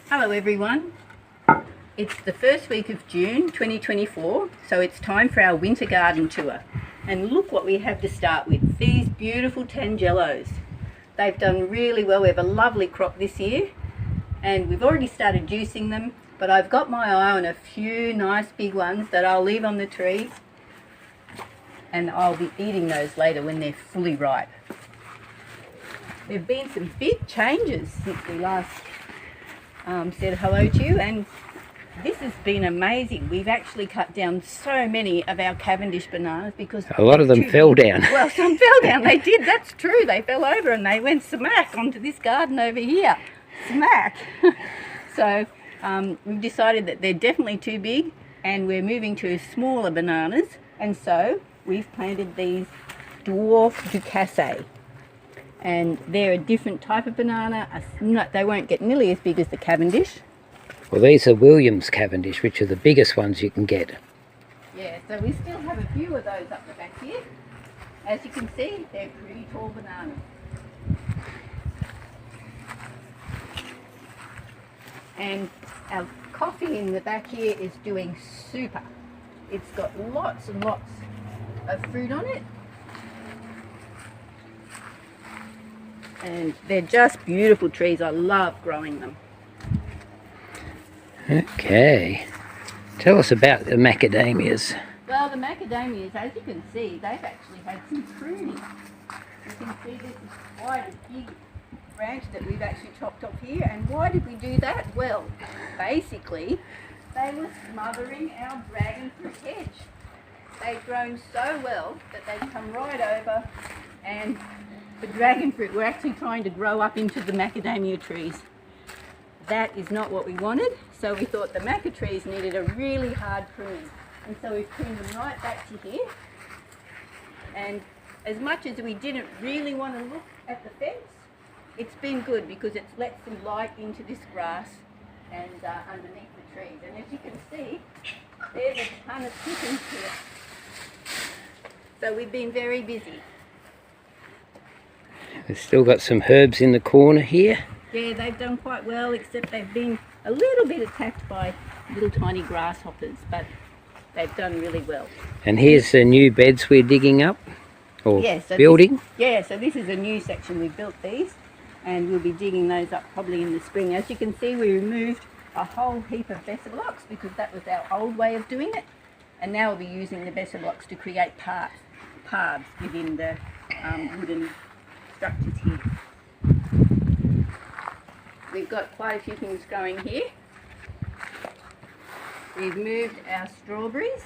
Hello everyone, it's the first week of June 2024, so it's time for our winter garden tour. And look what we have to start with, these beautiful tangelos. They've done really well. We have a lovely crop this year and we've already started juicing them, but I've got my eye on a few nice big ones that I'll leave on the tree, and I'll be eating those later when they're fully ripe. There have been some big changes since we last said hello to you, and this has been amazing. We've actually cut down so many of our Cavendish bananas because a lot of them fell down. Well, some fell down, they did, that's true. They fell over and they went smack onto this garden over here. Smack. So we've decided that they're definitely too big and we're moving to smaller bananas, and so we've planted these dwarf Ducasse. And they're a different type of banana. They won't get nearly as big as the Cavendish. Well, these are Williams Cavendish, which are the biggest ones you can get. Yeah, so we still have a few of those up the back here. As you can see, they're pretty tall bananas. And our coffee in the back here is doing super. It's got lots and lots of fruit on it. And they're just beautiful trees. I love growing them. Okay, tell us about the macadamias. Well, the macadamias, as you can see, they've actually had some pruning. You can see this is quite a big branch that we've actually chopped off here. And why did we do that? Well, basically, they were smothering our dragon fruit hedge. They've grown so well that they've come right over, and the dragon fruit were actually trying to grow up into the macadamia trees. That is not what we wanted, so we thought the maca trees needed a really hard pruning. And so we pruned them right back to here. And as much as we didn't really want to look at the fence, it's been good because it's let some light into this grass and underneath the trees. And as you can see, there's a ton of chickens here. So we've been very busy. We've still got some herbs in the corner here. Yeah, they've done quite well, except they've been a little bit attacked by little tiny grasshoppers, but they've done really well. And here's the new beds we're digging up, or so building. So this is a new section. We've built these, and we'll be digging those up probably in the spring. As you can see, we removed a whole heap of Besser blocks because that was our old way of doing it, and now we'll be using the Besser blocks to create paths within the wooden structures here. We've got quite a few things growing here. We've moved our strawberries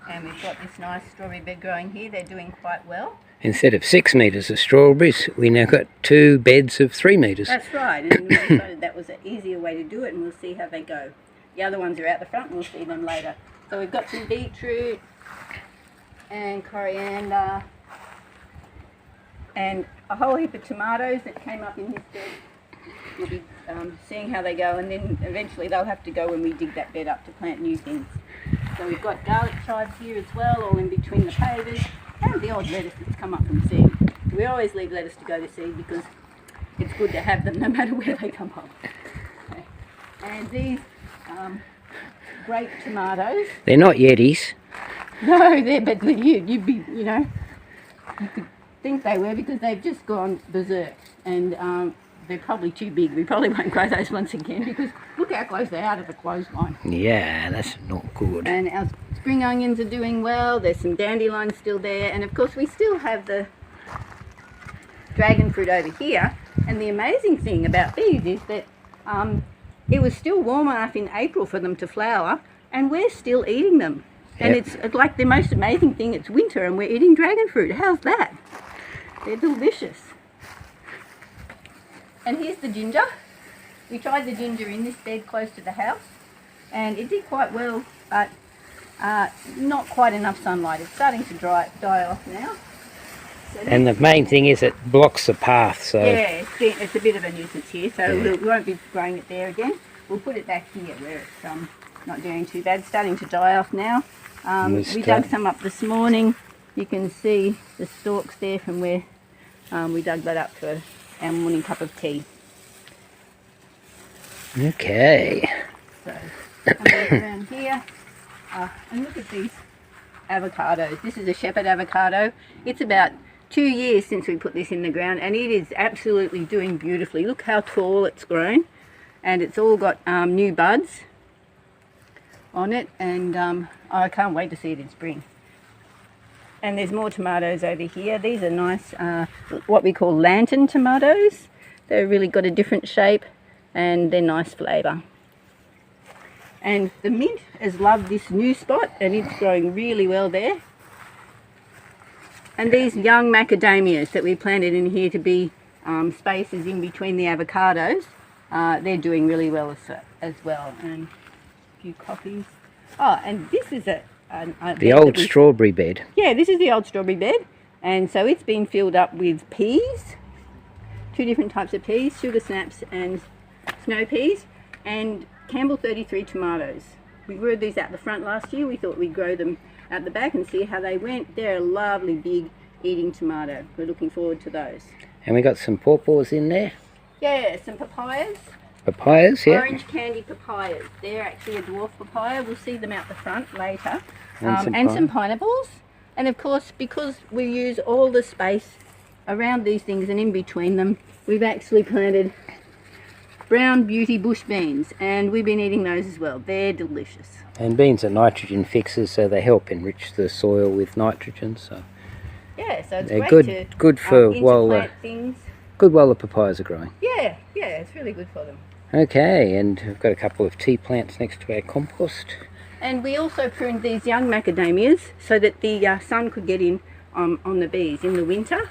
and we've got this nice strawberry bed growing here. They're doing quite well. Instead of 6 metres of strawberries, we now got 2 beds of 3 metres. That's right, and we decided that was an easier way to do it, and we'll see how they go. The other ones are out the front and we'll see them later. So we've got some beetroot and coriander and a whole heap of tomatoes that came up in this bed. We'll be seeing how they go, and then eventually they'll have to go when we dig that bed up to plant new things. So we've got garlic chives here as well, all in between the pavers, and the odd lettuce that's come up from seed. We always leave lettuce to go to seed because it's good to have them no matter where they come up. Okay. And these grape tomatoes. They're not Yetis. No, but you'd be, you could think they were because they've just gone berserk, and they're probably too big. We probably won't grow those once again because look how close they are to the clothesline. Yeah, that's not good. And our spring onions are doing well. There's some dandelions still there, and of course we still have the dragon fruit over here. And the amazing thing about these is that it was still warm enough in April for them to flower, and we're still eating them. And it's like the most amazing thing, it's winter and we're eating dragon fruit. How's that? They're delicious. And here's the ginger. We tried the ginger in this bed close to the house, and it did quite well, but not quite enough sunlight. It's starting to die off now. So and the main thing is it blocks the path. So yeah, it's a bit of a nuisance here, so we won't be growing it there again. We'll put it back here where it's not doing too bad. It's starting to die off now. We dug some up this morning. You can see the stalks there from where we dug that up for our morning cup of tea. Okay. So coming around here, and look at these avocados. This is a shepherd avocado. It's about 2 years since we put this in the ground, and it is absolutely doing beautifully. Look how tall it's grown, and it's all got new buds on it, and I can't wait to see it in spring. And there's more tomatoes over here. These are nice, what we call lantern tomatoes. They've really got a different shape, and they're nice flavour. And the mint has loved this new spot, and it's growing really well there. And these young macadamias that we planted in here to be spaces in between the avocados, they're doing really well as well. And a few coffees. Oh, and this is The old strawberry bed. Yeah, this is the old strawberry bed. And so it's been filled up with peas, 2 different types of peas, sugar snaps and snow peas, and Campbell 33 tomatoes. We grew these out the front last year. We thought we'd grow them at the back and see how they went. They're a lovely big eating tomato. We're looking forward to those. And we got some pawpaws in there. Yeah, some papayas. Papayas, yeah. Orange candy papayas. They're actually a dwarf papaya. We'll see them out the front later. And some pineapples. And of course, because we use all the space around these things and in between them, we've actually planted brown beauty bush beans, and we've been eating those as well. They're delicious. And beans are nitrogen fixers, so they help enrich the soil with nitrogen. So yeah, so it's they're great good for interplant things. Good while the papayas are growing. Yeah, it's really good for them. Okay, and we've got a couple of tea plants next to our compost. And we also pruned these young macadamias so that the sun could get in on the bees in the winter,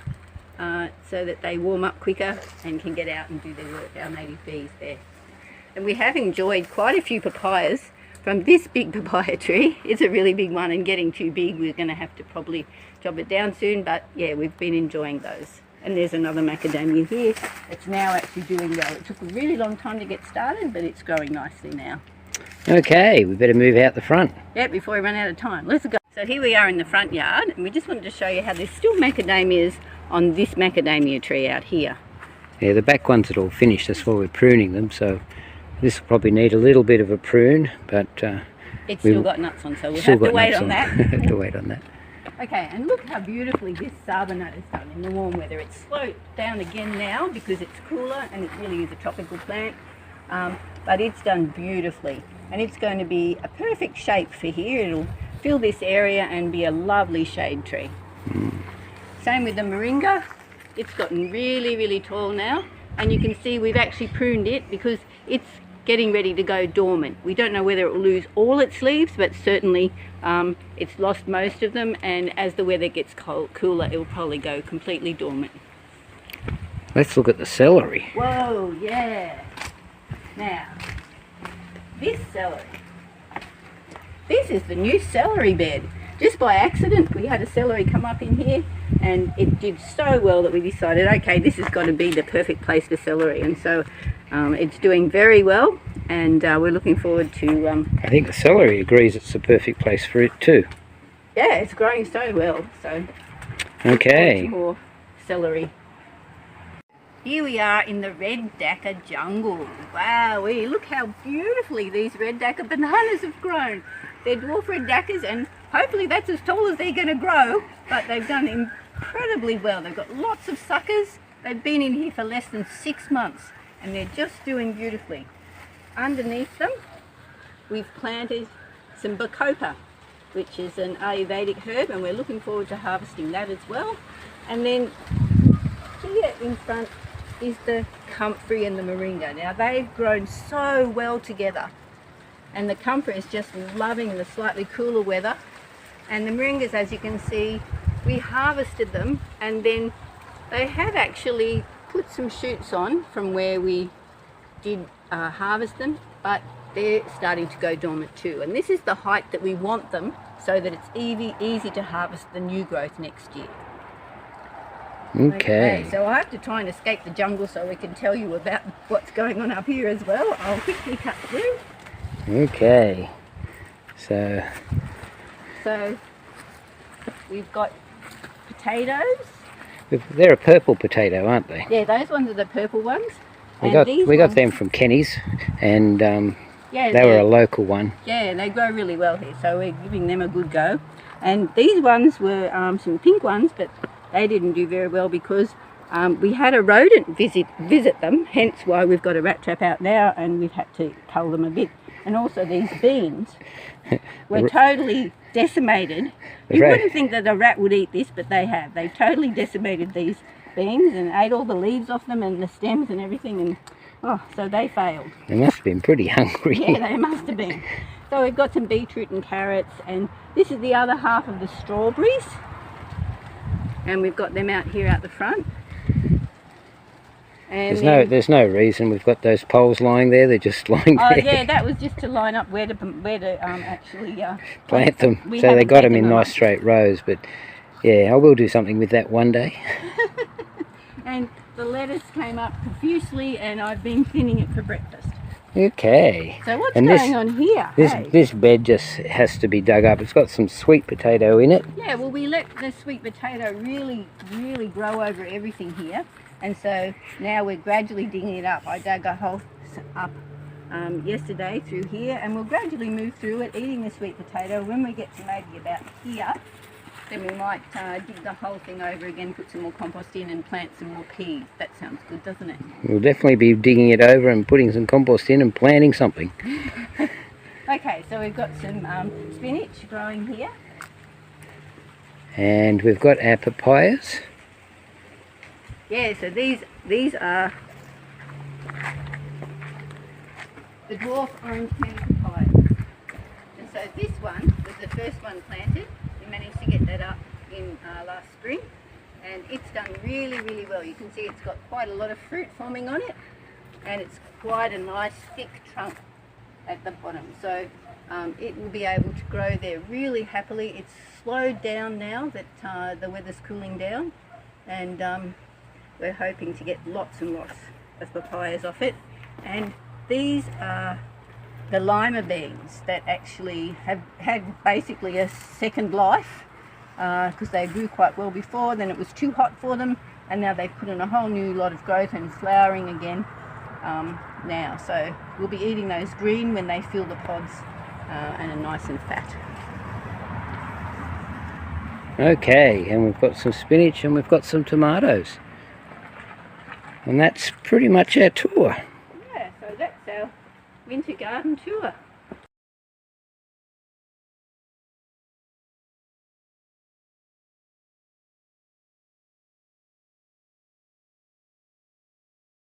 so that they warm up quicker and can get out and do their work, our native bees there. And we have enjoyed quite a few papayas from this big papaya tree. It's a really big one and getting too big. We're going to have to probably chop it down soon, but yeah, we've been enjoying those. And there's another macadamia here. It's now actually doing well. It took a really long time to get started, but it's growing nicely now. Okay, we better move out the front. Yeah, before we run out of time. Let's go. So here we are in the front yard, and we just wanted to show you how there's still macadamias on this macadamia tree out here. Yeah, the back ones are all finished. That's why we're pruning them. So this will probably need a little bit of a prune, but it's still got nuts on, so we'll have to wait on that. Have to wait on that. Okay, and look how beautifully this sarbonate is done in the warm weather. It's slowed down again now because it's cooler and it really is a tropical plant, but it's done beautifully, and it's going to be a perfect shape for here. It'll fill this area and be a lovely shade tree. Same with the moringa. It's gotten really, really tall now, and you can see we've actually pruned it because it's getting ready to go dormant. We don't know whether it will lose all its leaves, but certainly it's lost most of them, and as the weather gets cooler, it will probably go completely dormant. Let's look at the celery. Whoa, yeah. Now, this celery. This is the new celery bed. Just by accident, we had a celery come up in here, and it did so well that we decided, okay, this has got to be the perfect place for celery. And so it's doing very well, and we're looking forward to... I think the celery agrees it's the perfect place for it too. Yeah, it's growing so well. So okay. More celery. Here we are in the red dacca jungle. Wow, look how beautifully these red dacca bananas have grown. They're dwarf red daccas, and hopefully that's as tall as they're going to grow, but they've done incredibly well. They've got lots of suckers. They've been in here for less than 6 months, and they're just doing beautifully. Underneath them, we've planted some bacopa, which is an Ayurvedic herb, and we're looking forward to harvesting that as well. And then here in front is the comfrey and the moringa. Now they've grown so well together, and the comfrey is just loving the slightly cooler weather, and the moringas, as you can see, we harvested them, and then they have actually put some shoots on from where we did harvest them, but they're starting to go dormant too, and this is the height that we want them so that it's easy to harvest the new growth next year. Okay, so I have to try and escape the jungle so we can tell you about what's going on up here as well. I'll quickly cut through. Okay, so we've got potatoes. they're a purple potato, aren't they? Yeah, those ones are the purple ones. We And got ones, them from Kenny's, and yeah, they were a local one. Yeah, they grow really well here, so we're giving them a good go. And these ones were some pink ones, but they didn't do very well because we had a rodent visit them, hence why we've got a rat trap out now, and we've had to cull them a bit. And also these beans were totally decimated. You wouldn't think that a rat would eat this, but they have. They totally decimated these beans and ate all the leaves off them and the stems and everything, and so they failed. They must have been pretty hungry. Yeah, they must have been. So we've got some beetroot and carrots, and this is the other half of the strawberries, and we've got them out here out the front. And there's no reason we've got those poles lying there. They're just lying there. Oh yeah, that was just to line up where to actually plant them. So they got them in nice straight rows. But yeah, I will do something with that one day. And the lettuce came up profusely, and I've been thinning it for breakfast. Okay. So what's going on here? This bed just has to be dug up. It's got some sweet potato in it. Yeah, well, we let the sweet potato really grow over everything here, and so now we're gradually digging it up. I dug a hole up yesterday through here, and we'll gradually move through it, eating the sweet potato. When we get to maybe about here, then we might dig the whole thing over again, put some more compost in and plant some more peas. That sounds good, doesn't it? We'll definitely be digging it over and putting some compost in and planting something. Okay, so we've got some spinach growing here. And we've got our papayas. Yeah, so these are the dwarf orange candy papayas. And so this one was the first one planted. We managed to get that up in last spring, and it's done really well. You can see it's got quite a lot of fruit forming on it, and it's quite a nice thick trunk at the bottom. So it will be able to grow there really happily. It's slowed down now that the weather's cooling down, and we're hoping to get lots and lots of papayas off it. And these are the lima beans that actually have had basically a second life, because they grew quite well before, then it was too hot for them, and now they've put in a whole new lot of growth and flowering again now. So we'll be eating those green when they fill the pods and are nice and fat. Okay, and we've got some spinach and we've got some tomatoes. And that's pretty much our tour. Yeah, so that's our winter garden tour.